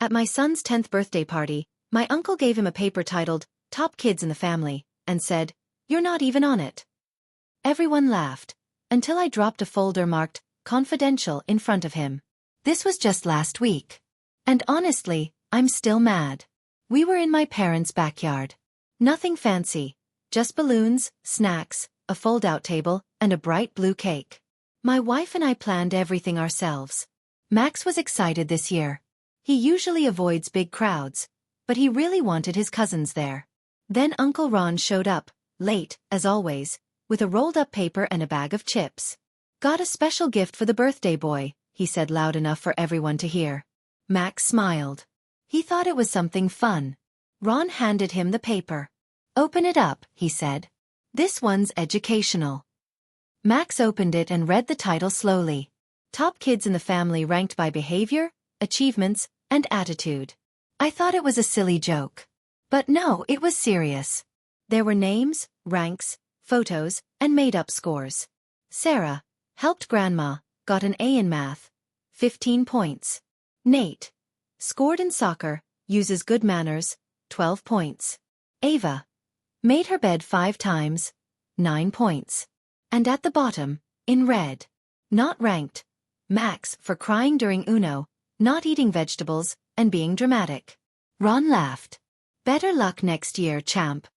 At my son's 10th birthday party, my uncle gave him a paper titled, Top Kids in the Family, and said, "You're not even on it." Everyone laughed, until I dropped a folder marked, Confidential in front of him. This was just last week. And honestly, I'm still mad. We were in my parents' backyard. Nothing fancy, just balloons, snacks, a fold-out table, and a bright blue cake. My wife and I planned everything ourselves. Max was excited this year. He usually avoids big crowds, but he really wanted his cousins there. Then Uncle Ron showed up, late, as always, with a rolled-up paper and a bag of chips. "Got a special gift for the birthday boy," he said loud enough for everyone to hear. Max smiled. He thought it was something fun. Ron handed him the paper. "Open it up," he said. "This one's educational." Max opened it and read the title slowly. Top Kids in the Family ranked by behavior, achievements, and attitude. I thought it was a silly joke. But no, it was serious. There were names, ranks, photos, and made-up scores. Sarah, helped grandma, got an A in math, 15 points. Nate, scored in soccer, uses good manners, 12 points. Ava, made her bed 5 times, 9 points. And at the bottom, in red, not ranked, Max for crying during Uno, not eating vegetables, and being dramatic. Ron laughed. "Better luck next year, champ."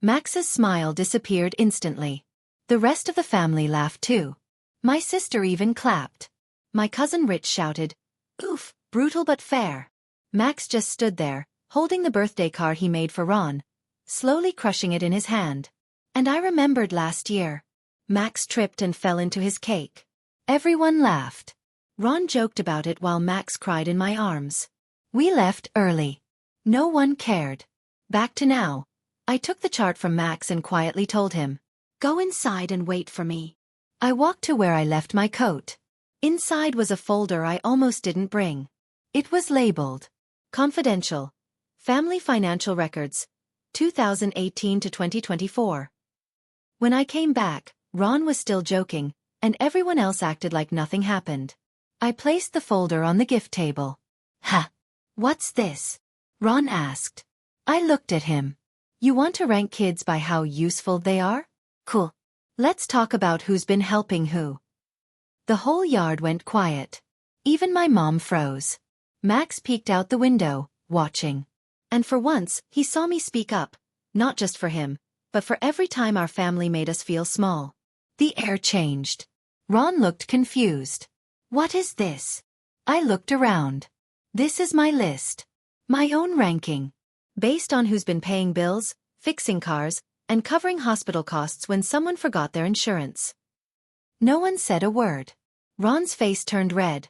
Max's smile disappeared instantly. The rest of the family laughed too. My sister even clapped. My cousin Rich shouted, "Oof, brutal but fair." Max just stood there, holding the birthday card he made for Ron, slowly crushing it in his hand. And I remembered last year. Max tripped and fell into his cake. Everyone laughed. Ron joked about it while Max cried in my arms. We left early. No one cared. Back to now. I took the chart from Max and quietly told him, "Go inside and wait for me." I walked to where I left my coat. Inside was a folder I almost didn't bring. It was labeled, Confidential, Family Financial Records, 2018 to 2024. When I came back, Ron was still joking, and everyone else acted like nothing happened. I placed the folder on the gift table. "Ha! What's this?" Ron asked. I looked at him. "You want to rank kids by how useful they are? Cool. Let's talk about who's been helping who." The whole yard went quiet. Even my mom froze. Max peeked out the window, watching. And for once, he saw me speak up, not just for him, but for every time our family made us feel small. The air changed. Ron looked confused. "What is this?" I looked around. "This is my list. My own ranking. Based on who's been paying bills, fixing cars, and covering hospital costs when someone forgot their insurance." No one said a word. Ron's face turned red.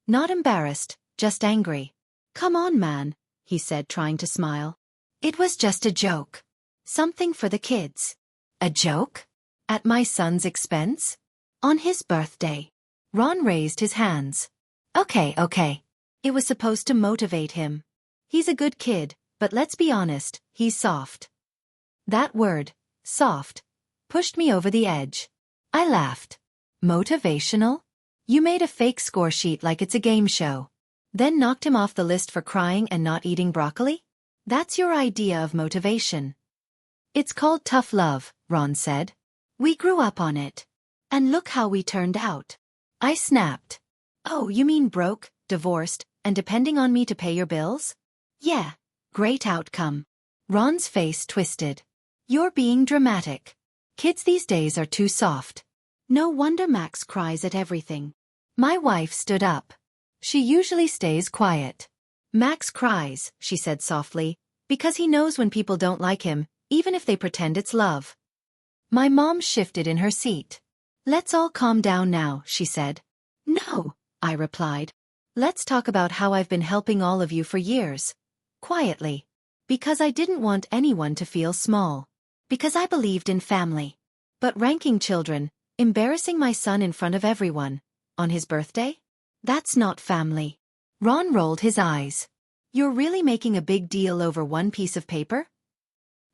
Not embarrassed, just angry. "Come on, man," he said, trying to smile. "It was just a joke. Something for the kids." A joke? At my son's expense? On his birthday? Ron raised his hands. Okay. It was supposed to motivate him. He's a good kid, but let's be honest, he's soft. That word, soft, pushed me over the edge. I laughed. Motivational? You made a fake score sheet like it's a game show. Then knocked him off the list for crying and not eating broccoli? That's your idea of motivation. "It's called tough love," Ron said. "We grew up on it. And look how we turned out." I snapped. "Oh, you mean broke, divorced, and depending on me to pay your bills?" "Yeah, great outcome." Ron's face twisted. "You're being dramatic. Kids these days are too soft. No wonder Max cries at everything." My wife stood up. She usually stays quiet. "Max cries," she said softly, "because he knows when people don't like him, even if they pretend it's love." My mom shifted in her seat. "Let's all calm down now," she said. "No," I replied. "Let's talk about how I've been helping all of you for years. Quietly. Because I didn't want anyone to feel small. Because I believed in family. But ranking children, embarrassing my son in front of everyone, on his birthday? That's not family." Ron rolled his eyes. "You're really making a big deal over one piece of paper?"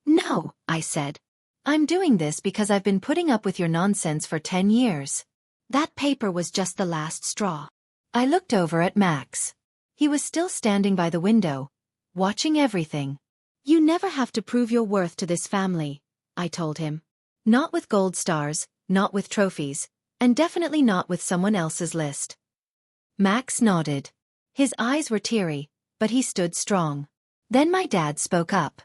"No," I said. "I'm doing this because I've been putting up with your nonsense for 10 years. That paper was just the last straw." I looked over at Max. He was still standing by the window, watching everything. You never have to prove your worth to this family, I told him. Not with gold stars, not with trophies, and definitely not with someone else's list. Max nodded. His eyes were teary, but he stood strong. Then my dad spoke up.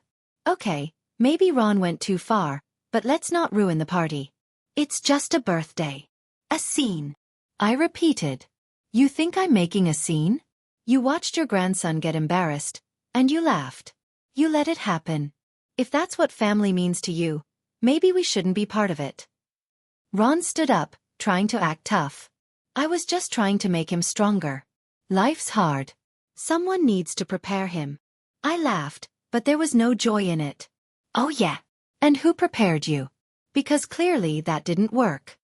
Okay, maybe Ron went too far, but let's not ruin the party. It's just a birthday. A scene. I repeated. You think I'm making a scene? You watched your grandson get embarrassed, and you laughed. You let it happen. If that's what family means to you, maybe we shouldn't be part of it. Ron stood up, trying to act tough. I was just trying to make him stronger. Life's hard. Someone needs to prepare him. I laughed, but there was no joy in it. Oh yeah. And who prepared you? Because clearly that didn't work.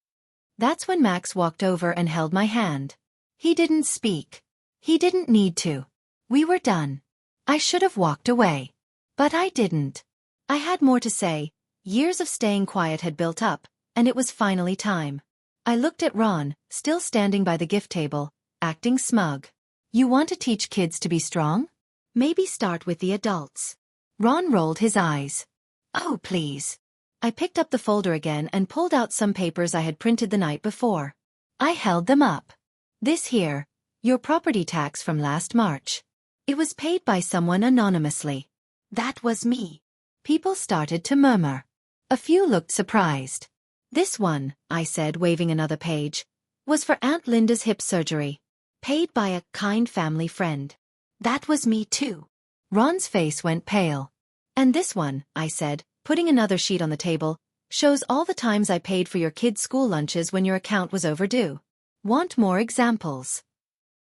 That's when Max walked over and held my hand. He didn't speak. He didn't need to. We were done. I should have walked away. But I didn't. I had more to say. Years of staying quiet had built up, and it was finally time. I looked at Ron, still standing by the gift table, acting smug. You want to teach kids to be strong? Maybe start with the adults. Ron rolled his eyes. Oh, please. I picked up the folder again and pulled out some papers I had printed the night before. I held them up. This here, your property tax from last March. It was paid by someone anonymously. That was me. People started to murmur. A few looked surprised. This one, I said, waving another page, was for Aunt Linda's hip surgery. Paid by a kind family friend. That was me too. Ron's face went pale. And this one, I said, putting another sheet on the table, shows all the times I paid for your kids' school lunches when your account was overdue. Want more examples?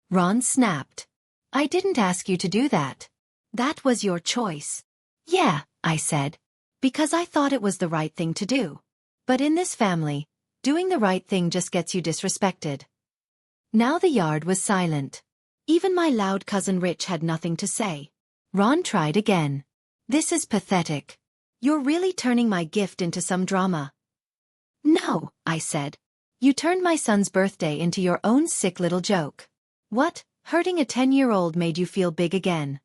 Ron snapped. I didn't ask you to do that. That was your choice. Yeah, I said. Because I thought it was the right thing to do. But in this family, doing the right thing just gets you disrespected. Now the yard was silent. Even my loud cousin Rich had nothing to say. Ron tried again. This is pathetic. You're really turning my gift into some drama. No, I said. You turned my son's birthday into your own sick little joke. What, hurting a 10-year-old made you feel big again?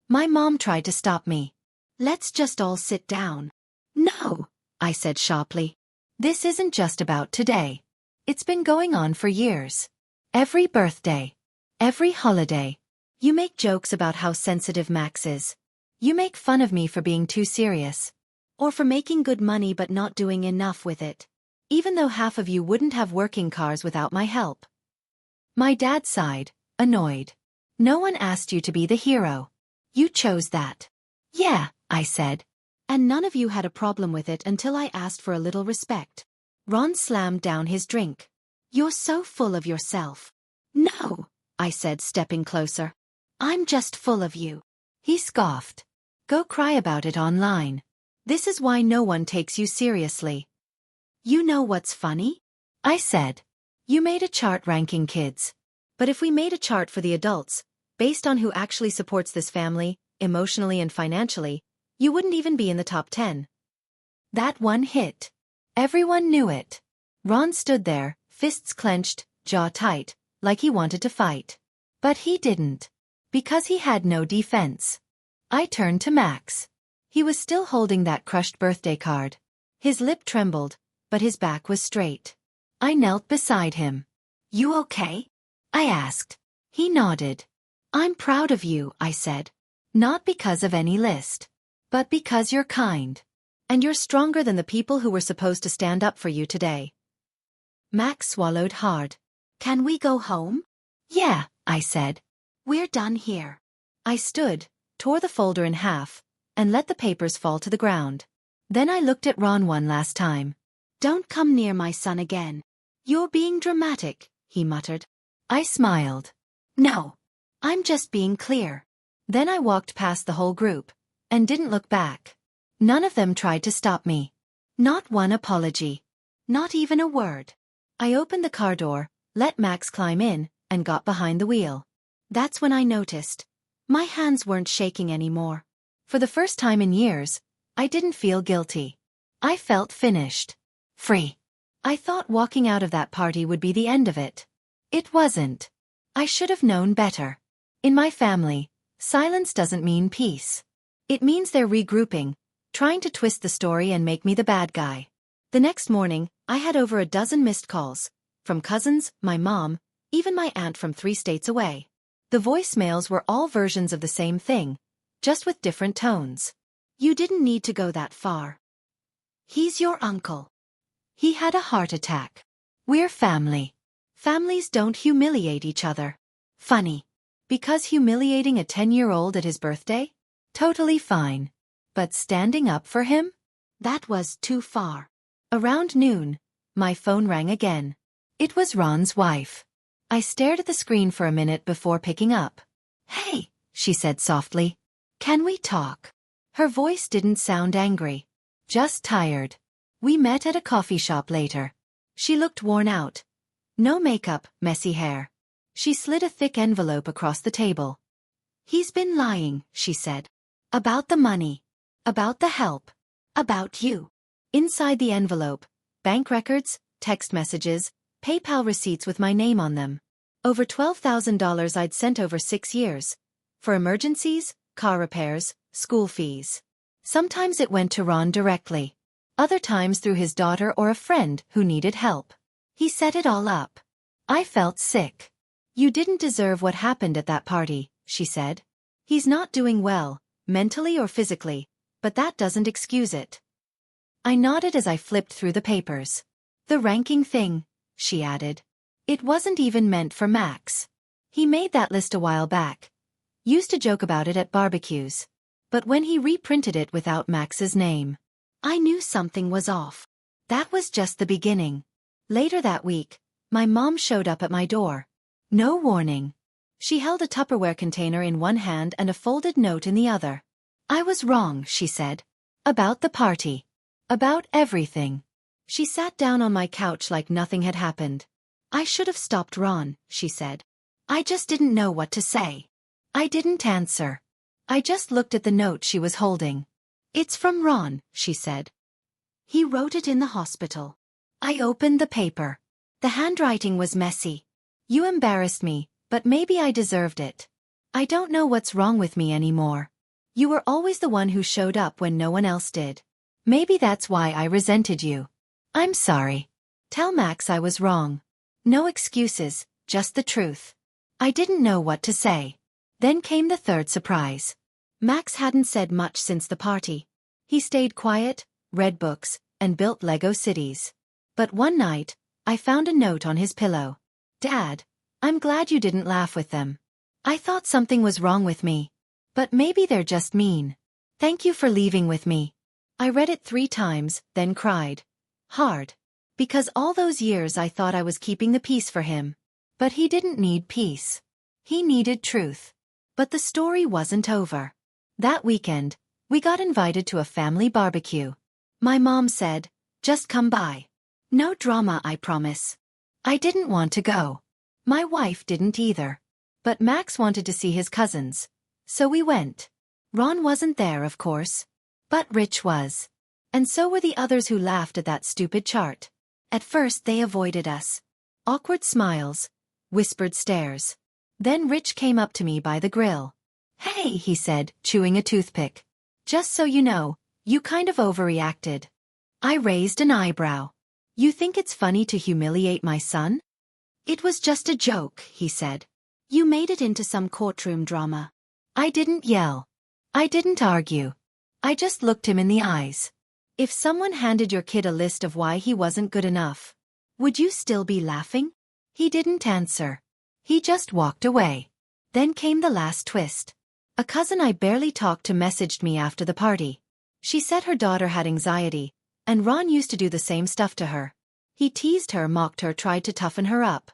My mom tried to stop me. Let's just all sit down. No, I said sharply. This isn't just about today. It's been going on for years. Every birthday. Every holiday. You make jokes about how sensitive Max is. You make fun of me for being too serious. Or for making good money but not doing enough with it. Even though half of you wouldn't have working cars without my help. My dad sighed, annoyed. No one asked you to be the hero. You chose that. Yeah, I said. And none of you had a problem with it until I asked for a little respect. Ron slammed down his drink. You're so full of yourself. No, I said, stepping closer. I'm just full of you. He scoffed. Go cry about it online. This is why no one takes you seriously. You know what's funny? I said. You made a chart ranking kids. But if we made a chart for the adults, based on who actually supports this family, emotionally and financially, you wouldn't even be in the top 10. That one hit. Everyone knew it. Ron stood there, fists clenched, jaw tight, like he wanted to fight. But he didn't. Because he had no defense. I turned to Max. He was still holding that crushed birthday card. His lip trembled, but his back was straight. I knelt beside him. You okay? I asked. He nodded. I'm proud of you, I said. Not because of any list. But because you're kind. And you're stronger than the people who were supposed to stand up for you today. Max swallowed hard. Can we go home? Yeah, I said. We're done here. I stood, tore the folder in half, and let the papers fall to the ground. Then I looked at Ron one last time. Don't come near my son again. You're being dramatic, he muttered. I smiled. No. I'm just being clear. Then I walked past the whole group, and didn't look back. None of them tried to stop me. Not one apology. Not even a word. I opened the car door, let Max climb in, and got behind the wheel. That's when I noticed. My hands weren't shaking anymore. For the first time in years, I didn't feel guilty. I felt finished. Free. I thought walking out of that party would be the end of it. It wasn't. I should have known better. In my family, silence doesn't mean peace. It means they're regrouping, trying to twist the story and make me the bad guy. The next morning, I had over a dozen missed calls, from cousins, my mom, even my aunt from 3 states away. The voicemails were all versions of the same thing, just with different tones. You didn't need to go that far. He's your uncle. He had a heart attack. We're family. Families don't humiliate each other. Funny. Because humiliating a 10-year-old at his birthday? Totally fine. But standing up for him? That was too far. Around noon, my phone rang again. It was Ron's wife. I stared at the screen for a minute before picking up. Hey, she said softly. Can we talk? Her voice didn't sound angry. Just tired. We met at a coffee shop later. She looked worn out. No makeup, messy hair. She slid a thick envelope across the table. He's been lying, she said. About the money. About the help. About you. Inside the envelope, bank records, text messages, PayPal receipts with my name on them. Over $12,000 I'd sent over 6 years. For emergencies, car repairs, school fees. Sometimes it went to Ron directly. Other times through his daughter or a friend who needed help. He set it all up. I felt sick. You didn't deserve what happened at that party, she said. He's not doing well, mentally or physically, but that doesn't excuse it. I nodded as I flipped through the papers. The ranking thing, she added. It wasn't even meant for Max. He made that list a while back. Used to joke about it at barbecues. But when he reprinted it without Max's name, I knew something was off. That was just the beginning. Later that week, my mom showed up at my door. No warning. She held a Tupperware container in one hand and a folded note in the other. I was wrong, she said. About the party. About everything. She sat down on my couch like nothing had happened. I should have stopped Ron, she said. I just didn't know what to say. I didn't answer. I just looked at the note she was holding. It's from Ron, she said. He wrote it in the hospital. I opened the paper. The handwriting was messy. You embarrassed me, but maybe I deserved it. I don't know what's wrong with me anymore. You were always the one who showed up when no one else did. Maybe that's why I resented you. I'm sorry. Tell Max I was wrong. No excuses, just the truth. I didn't know what to say. Then came the third surprise. Max hadn't said much since the party. He stayed quiet, read books, and built Lego cities. But one night, I found a note on his pillow. Dad, I'm glad you didn't laugh with them. I thought something was wrong with me. But maybe they're just mean. Thank you for leaving with me. I read it 3 times, then cried. Hard. Because all those years I thought I was keeping the peace for him. But he didn't need peace. He needed truth. But the story wasn't over. That weekend, we got invited to a family barbecue. My mom said, just come by. No drama, I promise. I didn't want to go. My wife didn't either. But Max wanted to see his cousins. So we went. Ron wasn't there, of course. But Rich was. And so were the others who laughed at that stupid chart. At first they avoided us. Awkward smiles. Whispered stares. Then Rich came up to me by the grill. Hey, he said, chewing a toothpick. Just so you know, you kind of overreacted. I raised an eyebrow. You think it's funny to humiliate my son? It was just a joke, he said. You made it into some courtroom drama. I didn't yell. I didn't argue. I just looked him in the eyes. If someone handed your kid a list of why he wasn't good enough, would you still be laughing? He didn't answer. He just walked away. Then came the last twist. A cousin I barely talked to messaged me after the party. She said her daughter had anxiety, and Ron used to do the same stuff to her. He teased her, mocked her, tried to toughen her up.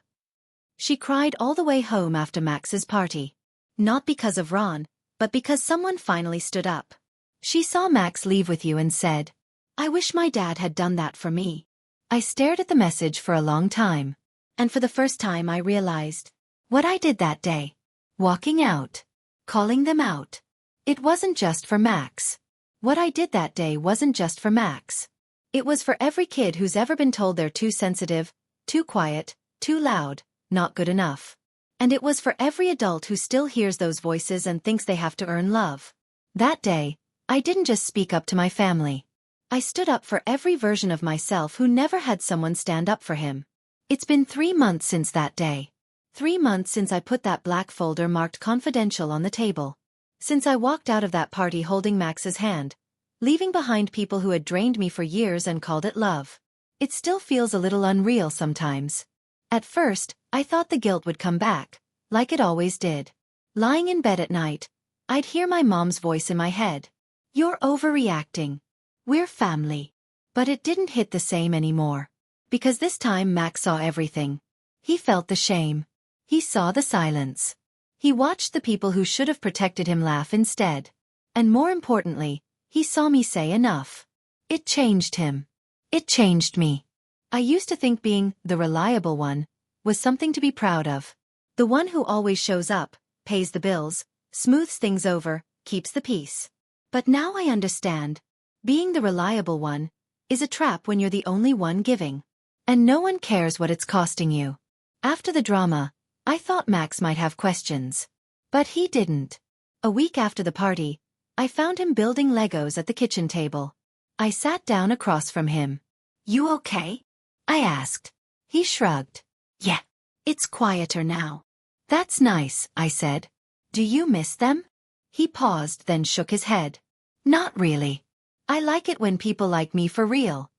She cried all the way home after Max's party. Not because of Ron, but because someone finally stood up. She saw Max leave with you and said, I wish my dad had done that for me. I stared at the message for a long time. And for the first time I realized what I did that day. Walking out. Calling them out. It wasn't just for Max. What I did that day wasn't just for Max. It was for every kid who's ever been told they're too sensitive, too quiet, too loud, not good enough. And it was for every adult who still hears those voices and thinks they have to earn love. That day, I didn't just speak up to my family. I stood up for every version of myself who never had someone stand up for him. It's been 3 months since that day. 3 months since I put that black folder marked confidential on the table. Since I walked out of that party holding Max's hand, leaving behind people who had drained me for years and called it love. It still feels a little unreal sometimes. At first, I thought the guilt would come back, like it always did. Lying in bed at night, I'd hear my mom's voice in my head. You're overreacting. We're family. But it didn't hit the same anymore. Because this time Max saw everything. He felt the shame. He saw the silence. He watched the people who should have protected him laugh instead. And more importantly, he saw me say enough. It changed him. It changed me. I used to think being the reliable one was something to be proud of. The one who always shows up, pays the bills, smooths things over, keeps the peace. But now I understand. Being the reliable one is a trap when you're the only one giving. And no one cares what it's costing you. After the drama, I thought Max might have questions. But he didn't. A week after the party, I found him building Legos at the kitchen table. I sat down across from him. You okay? I asked. He shrugged. Yeah. It's quieter now. That's nice, I said. Do you miss them? He paused, then shook his head. Not really. I like it when people like me for real.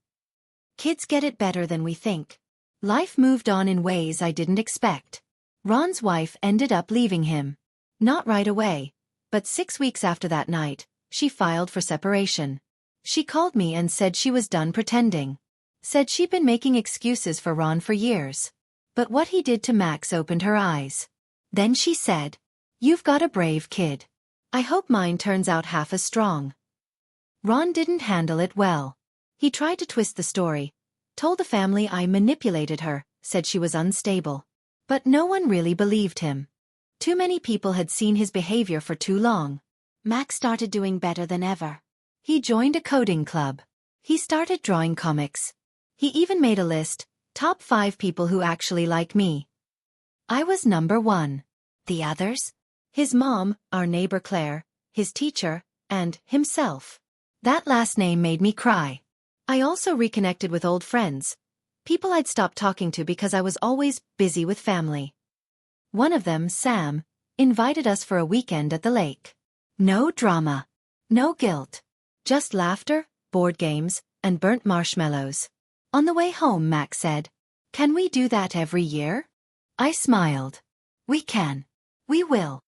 Kids get it better than we think. Life moved on in ways I didn't expect. Ron's wife ended up leaving him. Not right away, but 6 weeks after that night, she filed for separation. She called me and said she was done pretending. Said she'd been making excuses for Ron for years. But what he did to Max opened her eyes. Then she said, "You've got a brave kid. I hope mine turns out half as strong." Ron didn't handle it well. He tried to twist the story, told the family I manipulated her, said she was unstable. But no one really believed him. Too many people had seen his behavior for too long. Max started doing better than ever. He joined a coding club. He started drawing comics. He even made a list, top 5 people who actually like me. I was number 1. The others? His mom, our neighbor Claire, his teacher, and himself. That last name made me cry. I also reconnected with old friends, people I'd stopped talking to because I was always busy with family. One of them, Sam, invited us for a weekend at the lake. No drama. No guilt. Just laughter, board games, and burnt marshmallows. On the way home, Max said, "Can we do that every year?" I smiled. We can. We will.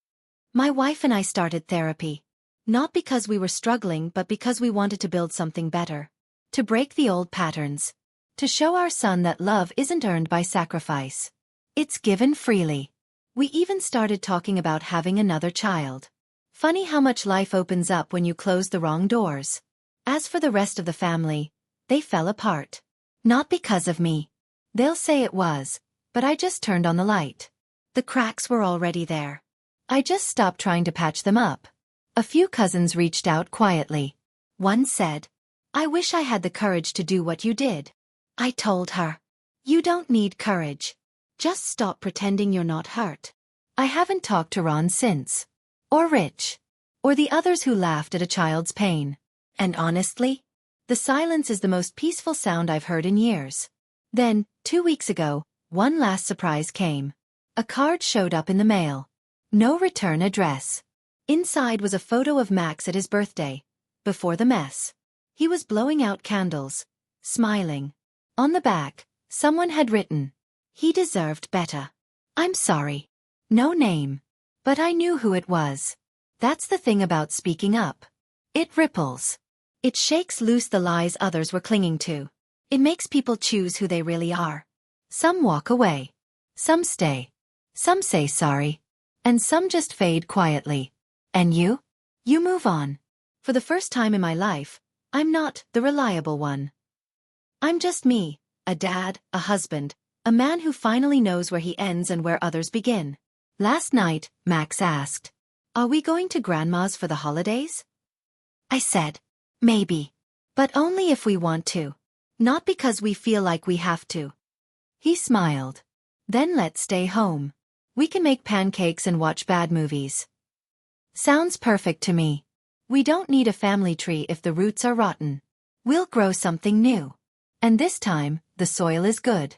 My wife and I started therapy. Not because we were struggling but because we wanted to build something better. To break the old patterns. To show our son that love isn't earned by sacrifice. It's given freely. We even started talking about having another child. Funny how much life opens up when you close the wrong doors. As for the rest of the family, they fell apart. Not because of me. They'll say it was, but I just turned on the light. The cracks were already there. I just stopped trying to patch them up. A few cousins reached out quietly. One said, "I wish I had the courage to do what you did." I told her, "You don't need courage. Just stop pretending you're not hurt." I haven't talked to Ron since. Or Rich. Or the others who laughed at a child's pain. And honestly, the silence is the most peaceful sound I've heard in years. Then, 2 weeks ago, one last surprise came. A card showed up in the mail. No return address. Inside was a photo of Max at his birthday. Before the mess. He was blowing out candles. Smiling. On the back, someone had written, "He deserved better. I'm sorry." No name. But I knew who it was. That's the thing about speaking up. It ripples. It shakes loose the lies others were clinging to. It makes people choose who they really are. Some walk away. Some stay. Some say sorry. And some just fade quietly. And you? You move on. For the first time in my life, I'm not the reliable one. I'm just me, a dad, a husband, a man who finally knows where he ends and where others begin. Last night, Max asked, "Are we going to Grandma's for the holidays?" I said, "Maybe. But only if we want to. Not because we feel like we have to." He smiled. "Then let's stay home." We can make pancakes and watch bad movies. Sounds perfect to me. We don't need a family tree if the roots are rotten. We'll grow something new. And this time, the soil is good.